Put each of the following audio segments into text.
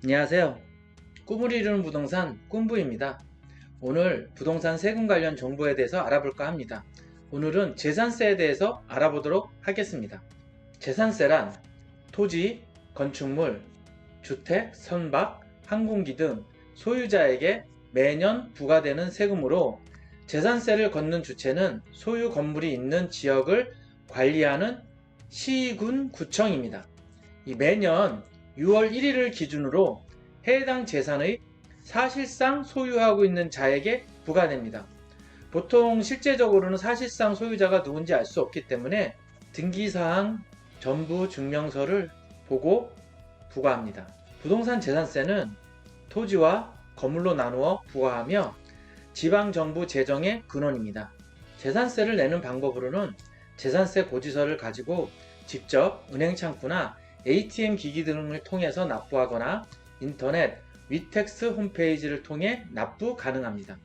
안녕하세요. 꿈을 이루는 부동산 꿈부입니다. 오늘 부동산 세금 관련 정보에 대해서 알아볼까 합니다. 오늘은 재산세에 대해서 알아보도록 하겠습니다. 재산세란 토지, 건축물, 주택, 선박, 항공기 등 소유자에게 매년 부과되는 세금으로 재산세를 걷는 주체는 소유 건물이 있는 지역을 관리하는 시군 구청입니다. 매년 6월 1일을 기준으로 해당 재산의 사실상 소유하고 있는 자에게 부과됩니다. 보통 실제적으로는 사실상 소유자가 누군지 알 수 없기 때문에 등기사항 전부 증명서를 보고 부과합니다. 부동산 재산세는 토지와 건물로 나누어 부과하며 지방정부 재정의 근원입니다. 재산세를 내는 방법으로는 재산세 고지서를 가지고 직접 은행 창구나 ATM 기기 등을 통해서 납부하거나 인터넷 위텍스 홈페이지를 통해 납부 가능합니다.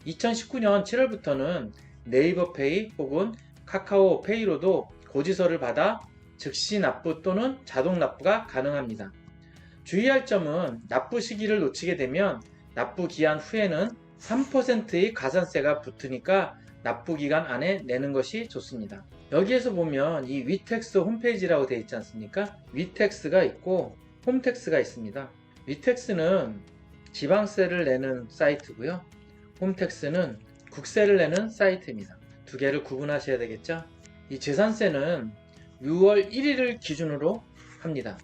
2019년 7월부터는 네이버페이 혹은 카카오페이로도 고지서를 받아 즉시 납부 또는 자동 납부가 가능합니다. 주의할 점은 납부 시기를 놓치게 되면 납부 기한 후에는 3%의 가산세가 붙으니까 납부 기간 안에 내는 것이 좋습니다. 여기에서 보면 이 위텍스 홈페이지라고 되어 있지 않습니까? 위텍스가 있고 홈텍스가 있습니다. 위텍스는 지방세를 내는 사이트고요. 홈텍스는 국세를 내는 사이트입니다. 두 개를 구분하셔야 되겠죠? 이 재산세는 6월 1일을 기준으로 합니다.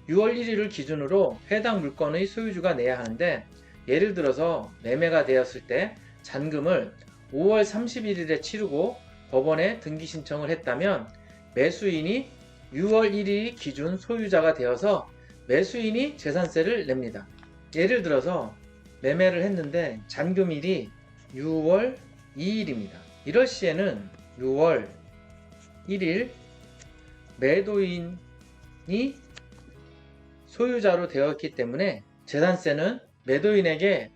6월 1일을 기준으로 해당 물건의 소유주가 내야 하는데, 예를 들어서 매매가 되었을 때 잔금을 5월 31일에 치르고 법원에 등기 신청을 했다면 매수인이 6월 1일 기준 소유자가 되어서 매수인이 재산세를 냅니다. 예를 들어서 매매를 했는데 잔금일이 6월 2일입니다. 이럴 시에는 6월 1일 매도인이 소유자로 되었기 때문에 재산세는 매도인에게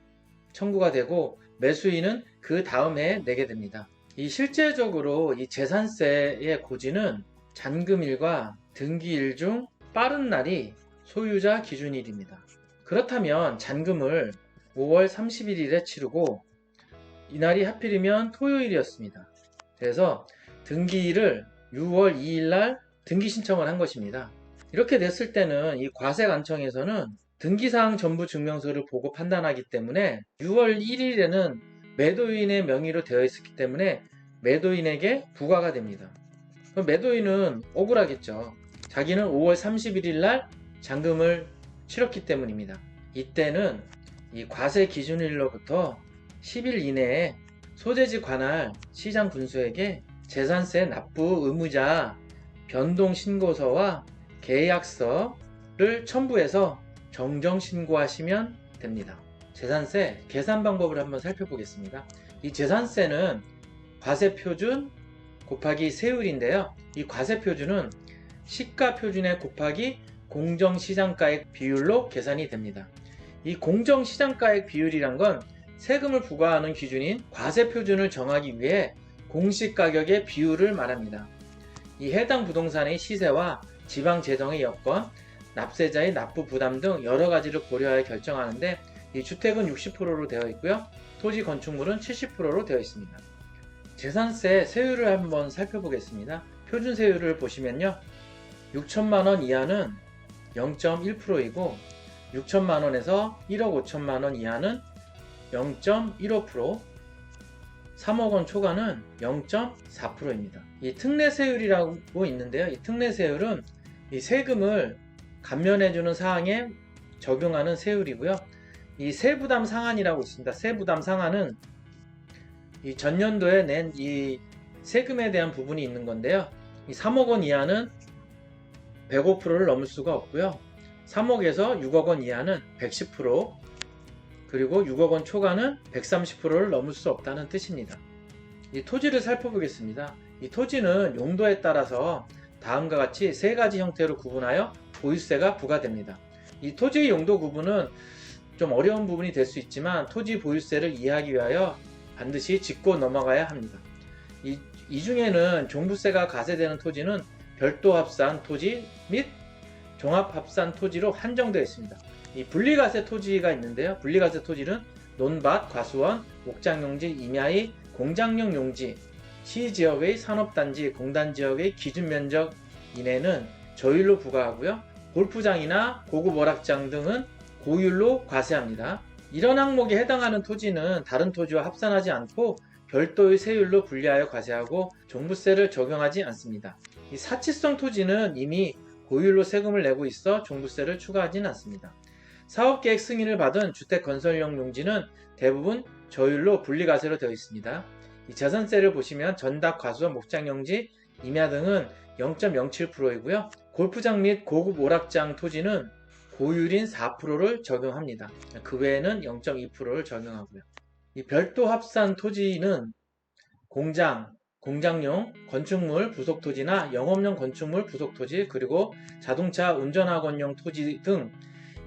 청구가 되고 매수인은 그 다음 해에 내게 됩니다. 실제적으로 이 재산세의 고지는 잔금일과 등기일 중 빠른 날이 소유자 기준일입니다. 그렇다면 잔금을 5월 31일에 치르고 이날이 하필이면 토요일이었습니다. 그래서 등기일을 6월 2일 날 등기 신청을 한 것입니다. 이렇게 됐을 때는 이 과세관청에서는 등기사항 전부 증명서를 보고 판단하기 때문에 6월 1일에는 매도인의 명의로 되어 있었기 때문에 매도인에게 부과가 됩니다. 그럼 매도인은 억울하겠죠. 자기는 5월 31일 날 잔금을 치렀기 때문입니다. 이때는 이 과세 기준일로부터 10일 이내에 소재지 관할 시장 군수에게 재산세 납부 의무자 변동 신고서와 계약서를 첨부해서 정정 신고하시면 됩니다. 재산세 계산 방법을 한번 살펴보겠습니다. 이 재산세는 과세표준 곱하기 세율인데요. 이 과세표준은 시가표준에 곱하기 공정시장가액 비율로 계산이 됩니다. 이 공정시장가액 비율이란 건 세금을 부과하는 기준인 과세표준을 정하기 위해 공시가격의 비율을 말합니다. 이 해당 부동산의 시세와 지방재정의 여건, 납세자의 납부 부담 등 여러 가지를 고려하여 결정하는데, 이 주택은 60%로 되어 있고요. 토지 건축물은 70%로 되어 있습니다. 재산세 세율을 한번 살펴보겠습니다. 표준 세율을 보시면요. 6천만원 이하는 0.1%이고 6천만원에서 1억 5천만원 이하는 0.15%, 3억원 초과는 0.4%입니다. 이 특례세율이라고 있는데요. 이 특례세율은 이 세금을 감면해주는 사항에 적용하는 세율이고요. 이 세부담 상한이라고 있습니다. 세부담 상한은 이 전년도에 낸 이 세금에 대한 부분이 있는 건데요. 이 3억원 이하는 105%를 넘을 수가 없고요. 3억에서 6억원 이하는 110%, 그리고 6억원 초과는 130%를 넘을 수 없다는 뜻입니다. 이 토지를 살펴보겠습니다. 이 토지는 용도에 따라서 다음과 같이 세 가지 형태로 구분하여 보유세가 부과됩니다. 이 토지의 용도 구분은 좀 어려운 부분이 될 수 있지만 토지 보유세를 이해하기 위하여 반드시 짚고 넘어가야 합니다. 이 중에는 종부세가 가세되는 토지는 별도 합산 토지 및 종합 합산 토지로 한정되어 있습니다. 이 분리과세 토지가 있는데요. 분리과세 토지는 논밭, 과수원, 목장용지, 임야의 공장용 용지, 시지역의 산업단지, 공단지역의 기준면적 이내는 저율로 부과하고요. 골프장이나 고급 오락장 등은 고율로 과세합니다. 이런 항목에 해당하는 토지는 다른 토지와 합산하지 않고 별도의 세율로 분리하여 과세하고 종부세를 적용하지 않습니다. 이 사치성 토지는 이미 고율로 세금을 내고 있어 종부세를 추가하지는 않습니다. 사업계획 승인을 받은 주택건설용 용지는 대부분 저율로 분리과세로 되어 있습니다. 이 재산세를 보시면 전답, 과수원, 목장용지, 임야 등은 0.07%이고요. 골프장 및 고급 오락장 토지는 고율인 4%를 적용합니다. 그 외에는 0.2%를 적용하고요. 이 별도 합산 토지는 공장, 공장용 건축물 부속토지나 영업용 건축물 부속토지, 그리고 자동차 운전학원용 토지 등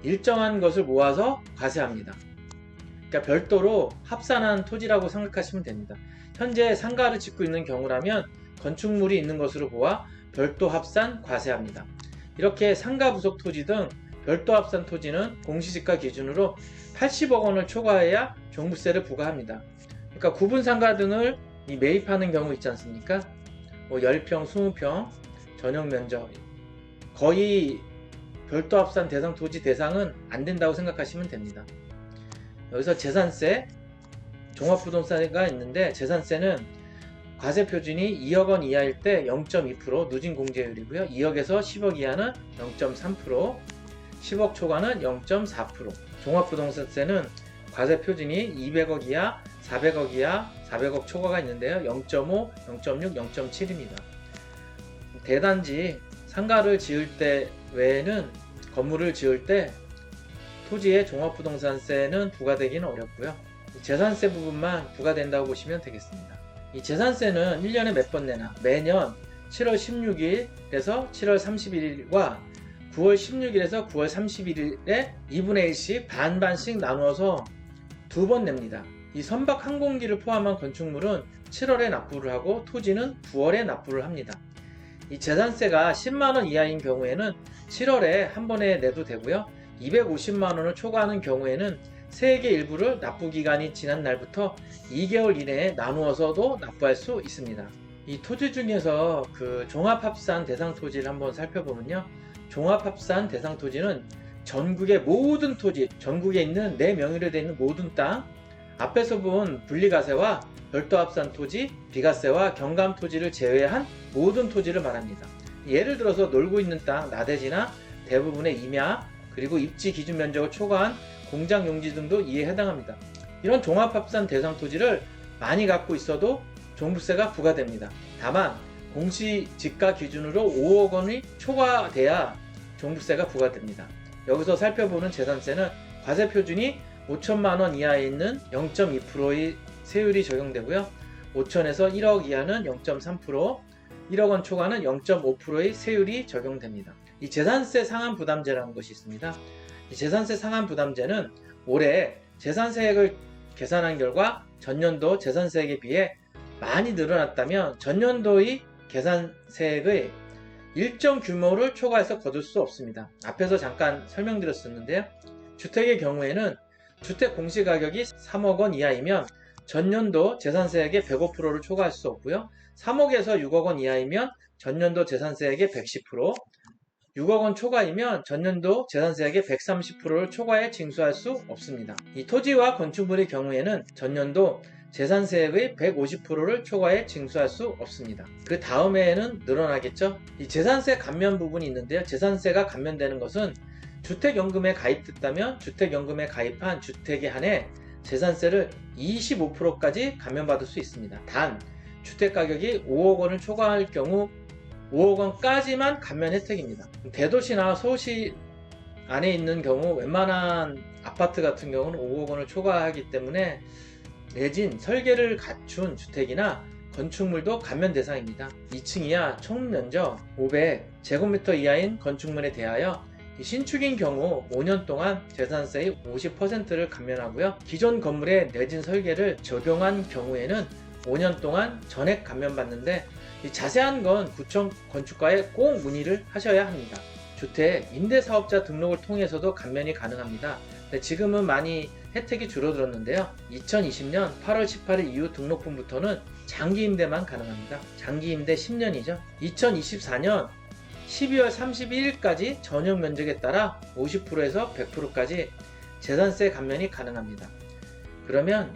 일정한 것을 모아서 과세합니다. 그러니까 별도로 합산한 토지라고 생각하시면 됩니다. 현재 상가를 짓고 있는 경우라면 건축물이 있는 것으로 보아 별도 합산 과세합니다. 이렇게 상가 부속 토지 등 별도 합산 토지는 공시지가 기준으로 80억 원을 초과해야 종부세를 부과합니다. 그러니까 구분 상가 등을 매입하는 경우 있지 않습니까? 10평, 20평 전용 면적, 거의 별도 합산 대상 토지 대상은 안 된다고 생각하시면 됩니다. 여기서 재산세, 종합부동산세가 있는데 재산세는 과세 표준이 2억 원 이하일 때 0.2% 누진 공제율이고요. 2억에서 10억 이하는 0.3%, 10억 초과는 0.4%. 종합부동산세는 과세 표준이 200억 이하, 400억 이하, 400억 초과가 있는데요. 0.5, 0.6, 0.7입니다. 대단지, 상가를 지을 때 외에는 건물을 지을 때 토지의 종합부동산세는 부과되기는 어렵고요. 재산세 부분만 부과된다고 보시면 되겠습니다. 이 재산세는 1년에 몇 번 내나 매년 7월 16일에서 7월 31일과 9월 16일에서 9월 31일에 2분의 1씩 반반씩 나누어서 2번 냅니다. 이 선박 항공기를 포함한 건축물은 7월에 납부를 하고 토지는 9월에 납부를 합니다. 이 재산세가 10만원 이하인 경우에는 7월에 한 번에 내도 되고요. 250만원을 초과하는 경우에는 세액의 일부를 납부기간이 지난 날부터 2개월 이내에 나누어서도 납부할 수 있습니다. 이 토지 중에서 그 종합합산 대상 토지를 한번 살펴보면요. 종합합산 대상 토지는 전국의 모든 토지, 전국에 있는 내 명의로 되어 있는 모든 땅, 앞에서 본 분리과세와 별도합산 토지, 비과세와 경감 토지를 제외한 모든 토지를 말합니다. 예를 들어서 놀고 있는 땅, 나대지나 대부분의 임야, 그리고 입지 기준 면적을 초과한 공장 용지 등도 이에 해당합니다. 이런 종합합산 대상 토지를 많이 갖고 있어도 종부세가 부과됩니다. 다만 공시지가 기준으로 5억 원이 초과돼야 종부세가 부과됩니다. 여기서 살펴보는 재산세는 과세 표준이 5천만 원 이하에 있는 0.2%의 세율이 적용되고요. 5천에서 1억 이하는 0.3%, 1억 원 초과는 0.5%의 세율이 적용됩니다. 이 재산세 상한 부담제라는 것이 있습니다. 이 재산세 상한 부담제는 올해 재산세액을 계산한 결과 전년도 재산세액에 비해 많이 늘어났다면 전년도의 계산세액의 일정 규모를 초과해서 거둘 수 없습니다. 앞에서 잠깐 설명드렸었는데요. 주택의 경우에는 주택 공시가격이 3억 원 이하이면 전년도 재산세액의 105%를 초과할 수 없고요. 3억에서 6억 원 이하이면 전년도 재산세액의 110%, 6억 원 초과이면 전년도 재산세액의 130%를 초과해 징수할 수 없습니다. 이 토지와 건축물의 경우에는 전년도 재산세액의 150%를 초과해 징수할 수 없습니다. 그 다음해에는 늘어나겠죠. 이 재산세 감면 부분이 있는데요. 재산세가 감면되는 것은 주택연금에 가입됐다면 주택연금에 가입한 주택에 한해 재산세를 25%까지 감면받을 수 있습니다. 단 주택가격이 5억 원을 초과할 경우 5억 원까지만 감면 혜택입니다. 대도시나 서울시 안에 있는 경우 웬만한 아파트 같은 경우는 5억 원을 초과하기 때문에 내진 설계를 갖춘 주택이나 건축물도 감면 대상입니다. 2층 이하 총 면적 500제곱미터 이하인 건축물에 대하여 신축인 경우 5년 동안 재산세의 50%를 감면하고요. 기존 건물에 내진 설계를 적용한 경우에는 5년 동안 전액 감면받는데 자세한 건 구청 건축과에 꼭 문의를 하셔야 합니다. 주택 임대사업자 등록을 통해서도 감면이 가능합니다. 근데 지금은 많이 혜택이 줄어들었는데요. 2020년 8월 18일 이후 등록분부터는 장기임대만 가능합니다. 장기임대 10년이죠. 2024년 12월 31일까지 전용 면적에 따라 50%에서 100%까지 재산세 감면이 가능합니다. 그러면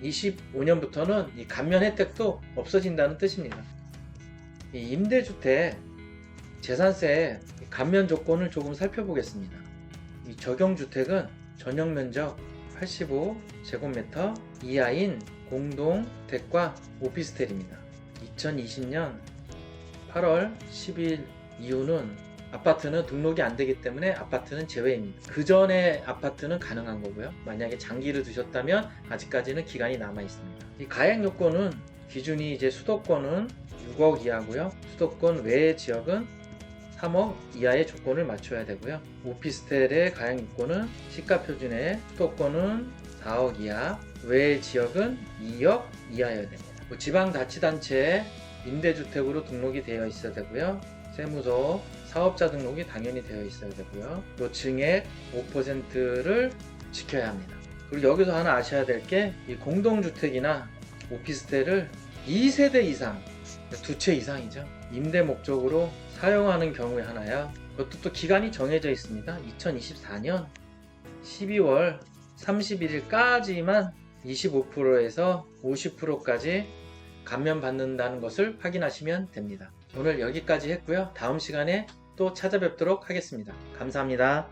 2025년부터는 이 감면 혜택도 없어진다는 뜻입니다. 이 임대주택 재산세 감면 조건을 조금 살펴보겠습니다. 이 적용주택은 전용 면적 85제곱미터 이하인 공동주택과 오피스텔입니다. 2020년 8월 10일 이후는 아파트는 등록이 안 되기 때문에 아파트는 제외입니다. 그 전에 아파트는 가능한 거고요. 만약에 장기를 두셨다면 아직까지는 기간이 남아 있습니다. 이 가액 요건은 기준이 이제 수도권은 6억 이하고요. 수도권 외의 지역은 3억 이하의 조건을 맞춰야 되고요. 오피스텔의 가액 요건은 시가 표준의 수도권은 4억 이하, 외의 지역은 2억 이하여야 됩니다. 지방자치단체에 임대주택으로 등록이 되어 있어야 되고요. 세무서, 사업자 등록이 당연히 되어 있어야 되고요. 또 증액 5%를 지켜야 합니다. 그리고 여기서 하나 아셔야 될 게 이 공동주택이나 오피스텔을 2세대 이상, 두 채 이상이죠. 임대 목적으로 사용하는 경우에 하나요. 그것도 또 기간이 정해져 있습니다. 2024년 12월 31일까지만 25%에서 50%까지 감면받는다는 것을 확인하시면 됩니다. 오늘 여기까지 했고요. 다음 시간에 또 찾아뵙도록 하겠습니다. 감사합니다.